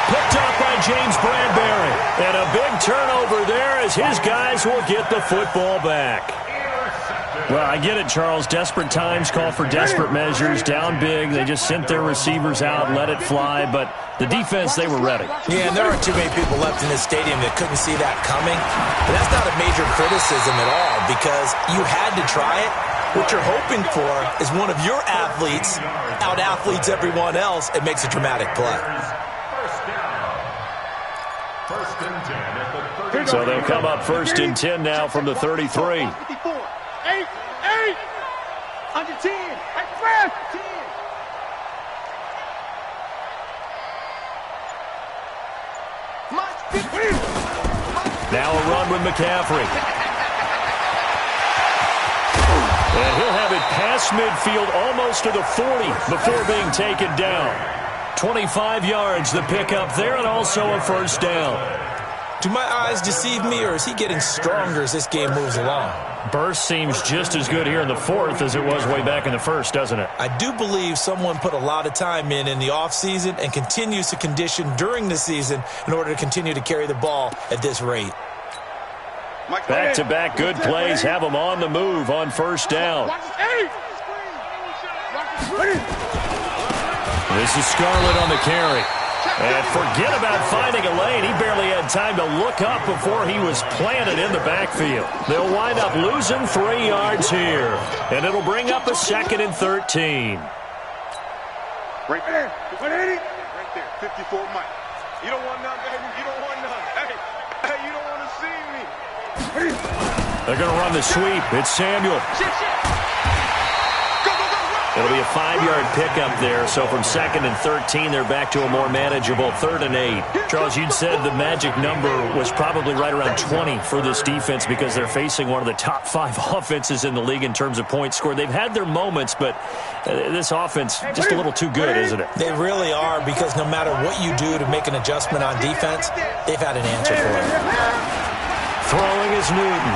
Picked up by James Bradbury. And a big turnover there as his guys will get the football back. Well, I get it, Charles. Desperate times call for desperate measures. Down big. They just sent their receivers out, let it fly. But the defense, they were ready. Yeah, and there aren't too many people left in this stadium that couldn't see that coming. But that's not a major criticism at all because you had to try it. What you're hoping for is one of your athletes out-athletes everyone else and makes a dramatic play. So they'll come up 1st and 10 now from the 33. 8, under 10, right 10. Now a run with McCaffrey. And he'll have it past midfield almost to the 40 before being taken down. 25 yards the pickup there and also a first down. Do my eyes deceive me, or is he getting stronger as this game moves along? Burst seems just as good here in the fourth as it was way back in the first, doesn't it? I do believe someone put a lot of time in the offseason and continues to condition during the season in order to continue to carry the ball at this rate. Back-to-back good plays have them on the move on first down. This is Scarlett on the carry. And forget about finding a lane. He barely had time to look up before he was planted in the backfield. They'll wind up losing 3 yards here. And it'll bring up a 2nd and 13. Right there. 180. Right there. 54 Mike. You don't want none, baby. You don't want none. Hey, you don't want to see me. They're going to run the sweep. It's Samuel. It'll be a 5-yard pickup there. So from 2nd and 13, they're back to a more manageable 3rd and 8. Charles, you'd said the magic number was probably right around 20 for this defense because they're facing one of the top 5 offenses in the league in terms of points scored. They've had their moments, but this offense just a little too good, isn't it? They really are, because no matter what you do to make an adjustment on defense, they've had an answer for it. Throwing is Newton.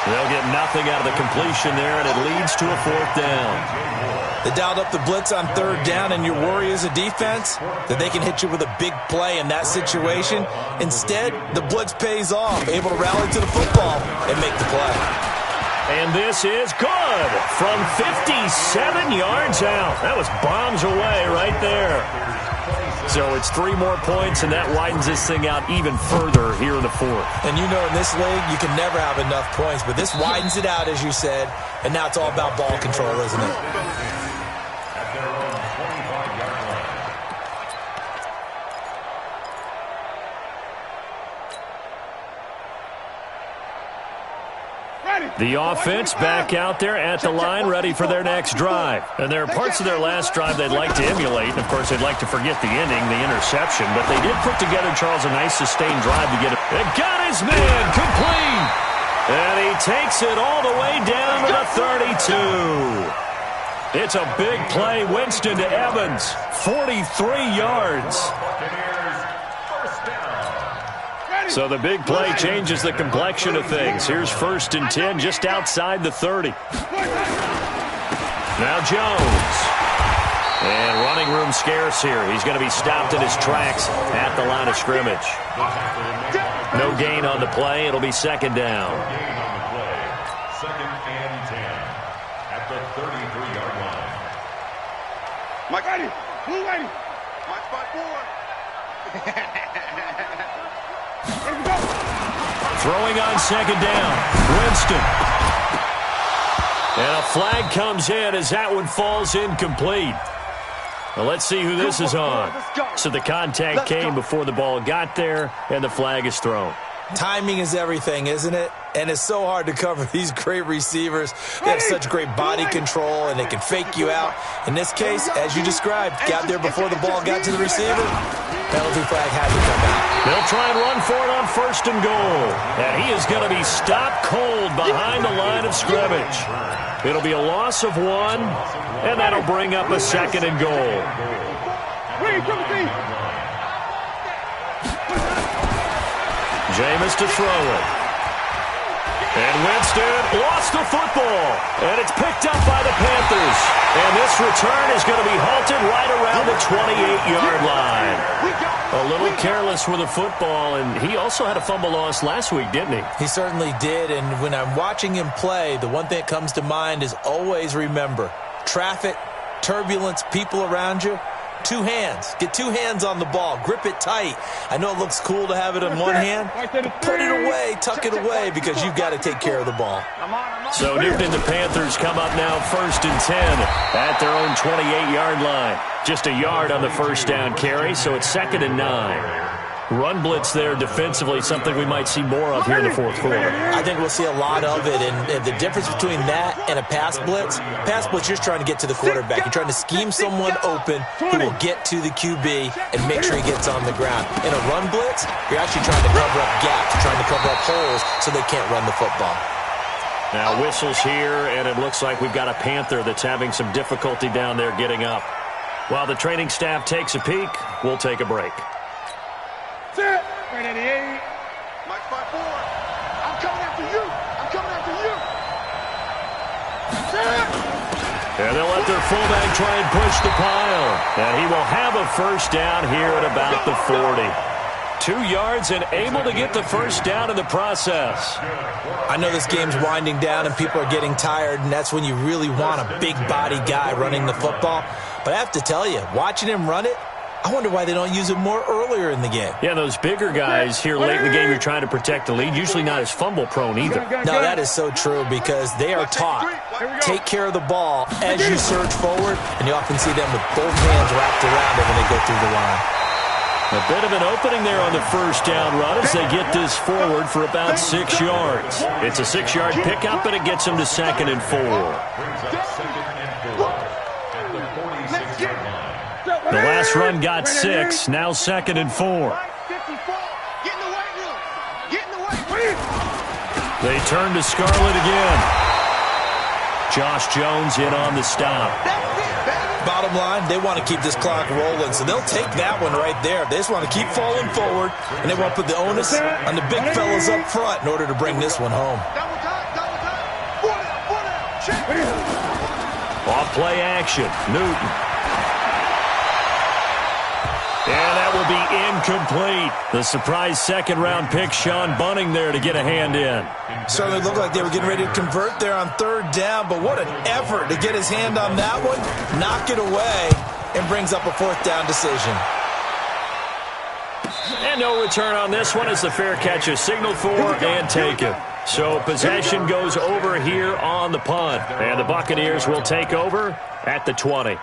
They'll get nothing out of the completion there, and it leads to a 4th down. They dialed up the blitz on 3rd down, and your worry as a defense that they can hit you with a big play in that situation. Instead, the blitz pays off, able to rally to the football and make the play. And this is good from 57 yards out. That was bombs away right there. So it's 3 more points, and that widens this thing out even further here in the 4th. And you know in this league, you can never have enough points, but this widens it out, as you said, and now it's all about ball control, isn't it? At their own 25-yard line. The offense back out there at the line, ready for their next drive. And there are parts of their last drive they'd like to emulate. And, of course, they'd like to forget the ending, the interception. But they did put together, Charles, a nice sustained drive to get it. And got his man complete. And he takes it all the way down to the 32. It's a big play. Winston to Evans, 43 yards. So the big play changes the complexion of things. Here's 1st and 10 just outside the 30. Now Jones. And running room scarce here. He's going to be stopped in his tracks at the line of scrimmage. No gain on the play. It'll be 2nd down. Gain on the play. 2nd and 10 at the 33-yard line. Mike, ready. Blue ready. Mike, 5-4. Throwing on second down. Winston. And a flag comes in as that one falls incomplete. Well, let's see who this is on. So the contact came before the ball got there, and the flag is thrown. Timing is everything, isn't it? And it's so hard to cover these great receivers. They have such great body control, and they can fake you out. In this case, as you described, got there before the ball got to the receiver. Penalty flag had to come out. They'll try and run for it on 1st and goal. And he is going to be stopped cold behind the line of scrimmage. It'll be a loss of 1, and that'll bring up a 2nd and goal. Jameis to throw it. And Winston lost the football. And it's picked up by the Panthers. And this return is going to be halted right around the 28-yard line. A little careless with the football, and he also had a fumble loss last week, didn't he? He certainly did, and when I'm watching him play, the one thing that comes to mind is always remember, traffic, turbulence, people around you, 2 hands. Get 2 hands on the ball. Grip it tight. I know it looks cool to have it in one hand, but put it away, tuck it away, because you've got to take care of the ball. So Newton and the Panthers come up now 1st and 10 at their own 28-yard line. Just a yard on the first down carry, so it's 2nd and 9. Run blitz there defensively, something we might see more of here in the 4th quarter. I think we'll see a lot of it, and the difference between that and a pass blitz, you're just trying to get to the quarterback. You're trying to scheme someone open who will get to the QB and make sure he gets on the ground. In a run blitz, you're actually trying to cover up gaps, trying to cover up holes so they can't run the football. Now whistles here, and it looks like we've got a Panther that's having some difficulty down there getting up. While the training staff takes a peek, we'll take a break. Right at the 8. Mike 5-4. I'm coming after you. I'm coming after you. And they'll let their fullback try and push the pile. And he will have a first down here at about the 40. 2 yards and able to get the first down in the process. I know this game's winding down and people are getting tired, and that's when you really want a big body guy running the football. But I have to tell you, watching him run it, I wonder why they don't use it more earlier in the game. Yeah, those bigger guys here late in the game, you're trying to protect the lead, usually not as fumble-prone either. No, that is so true because they are taught, take care of the ball as you surge forward, and you often see them with both hands wrapped around it when they go through the line. A bit of an opening there on the first down run as they get this forward for about 6 yards. It's a 6-yard pickup, and it gets them to 2nd and 4. The last run got 6, now 2nd and 4. They turn to Scarlett again. Josh Jones in on the stop. Bottom line, they want to keep this clock rolling, so they'll take that one right there. They just want to keep falling forward, and they want to put the onus on the big fellas up front in order to bring this one home. Off play action, Newton. And that will be incomplete. The surprise 2nd-round pick, Sean Bunning there to get a hand in. Certainly looked like they were getting ready to convert there on 3rd down, but what an effort to get his hand on that one, knock it away, and brings up a 4th down decision. And no return on this one as the fair catch is signaled for and taken. So possession goes over here on the punt, and the Buccaneers will take over at the 20.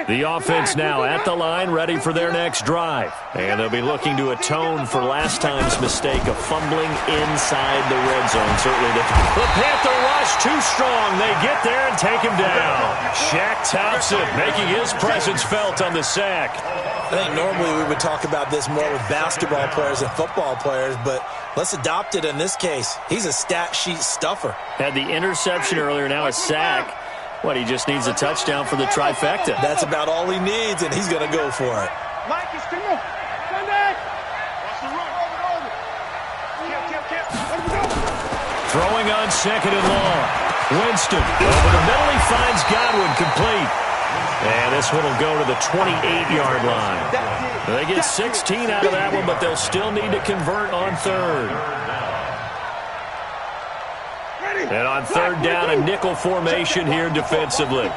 The offense now at the line, ready for their next drive. And they'll be looking to atone for last time's mistake of fumbling inside the red zone. Certainly the Panther rush too strong. They get there and take him down. Shaq Thompson making his presence felt on the sack. I think normally we would talk about this more with basketball players and football players, but let's adopt it in this case. He's a stat sheet stuffer. Had the interception earlier, now a sack. What, he just needs a touchdown for the trifecta. That's about all he needs, and he's going to go for it. Mike is still. Watch the run. Throwing on 2nd and long. Winston over the middle. He finds Godwin complete. And this one will go to the 28-yard line. They get 16 out of that one, but they'll still need to convert on 3rd. And on 3rd down, a nickel formation here defensively.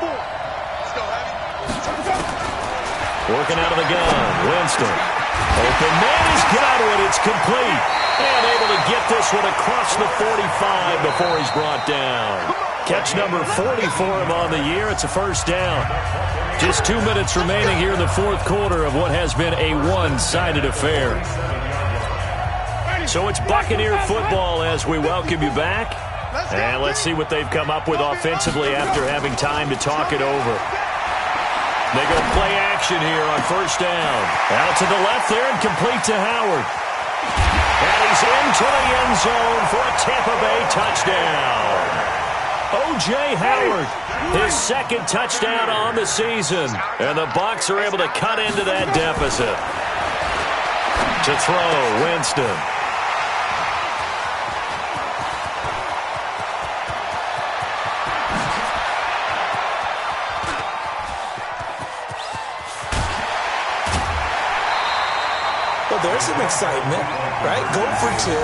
Working out of the gun. Winston. Open man, he's got it. It's complete. And able to get this one across the 45 before he's brought down. Catch number 40 for him on the year. It's a first down. Just 2 minutes remaining here in the fourth quarter of what has been a one-sided affair. So it's Buccaneer football as we welcome you back. And let's see what they've come up with offensively after having time to talk it over. They go play action here on first down. Out to the left there and complete to Howard. And he's into the end zone for a Tampa Bay touchdown. O.J. Howard, his second touchdown on the season. And the Bucs are able to cut into that deficit. To throw, Winston. There's some excitement, right? Go for two,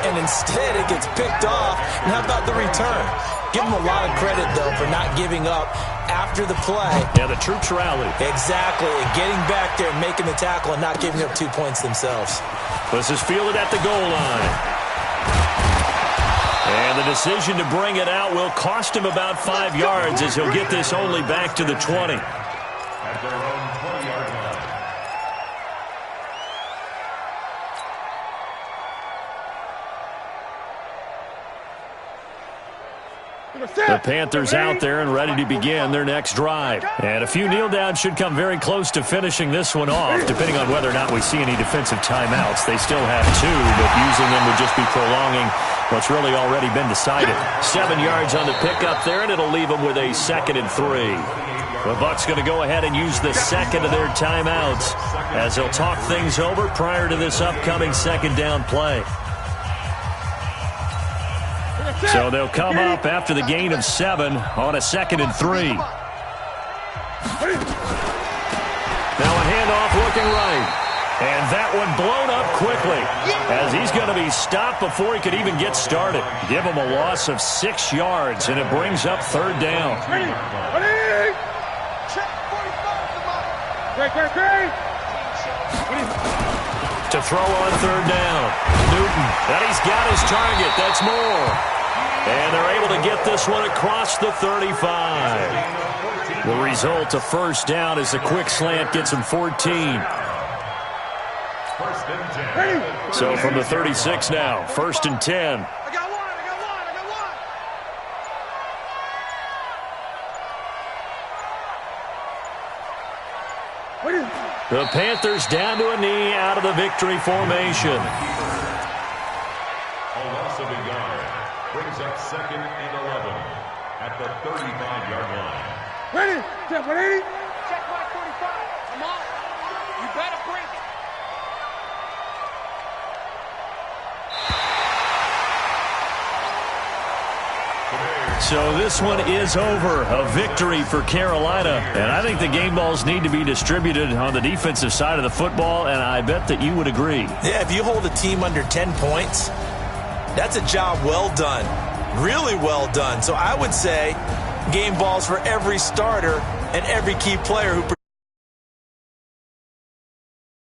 and instead it gets picked off. And how about the return? Give them a lot of credit, though, for not giving up after the play. Yeah, the troops rallied. Exactly, and getting back there and making the tackle and not giving up 2 points themselves. This is fielded at the goal line. And the decision to bring it out will cost him about 5 yards as he'll get this only back to the 20. At their own 20-yard line. The Panthers out there and ready to begin their next drive. And a few kneel downs should come very close to finishing this one off, depending on whether or not we see any defensive timeouts. They still have 2, but using them would just be prolonging what's really already been decided. 7 yards on the pickup there, and it'll leave them with a 2nd and 3. The Bucs going to go ahead and use the second of their timeouts as they'll talk things over prior to this upcoming second down play. So they'll come up after the gain of 7 on a 2nd and 3. Now a handoff looking right. And that one blown up quickly as he's going to be stopped before he could even get started. Give him a loss of 6 yards, and it brings up 3rd down. To throw on 3rd down. Newton. And he's got his target. That's Moore. And they're able to get this one across the 35. The result, a first down as the quick slant gets him 14. So from the 36 now, 1st and 10. The Panthers down to a knee out of the victory formation. Brings up 2nd and 11 at the 35-yard line. Ready? Check 180. Check my 45. Come on. You better bring it. So this one is over. A victory for Carolina. And I think the game balls need to be distributed on the defensive side of the football, and I bet that you would agree. Yeah, if you hold a team under 10 points, that's a job well done, really well done. So I would say game balls for every starter and every key player who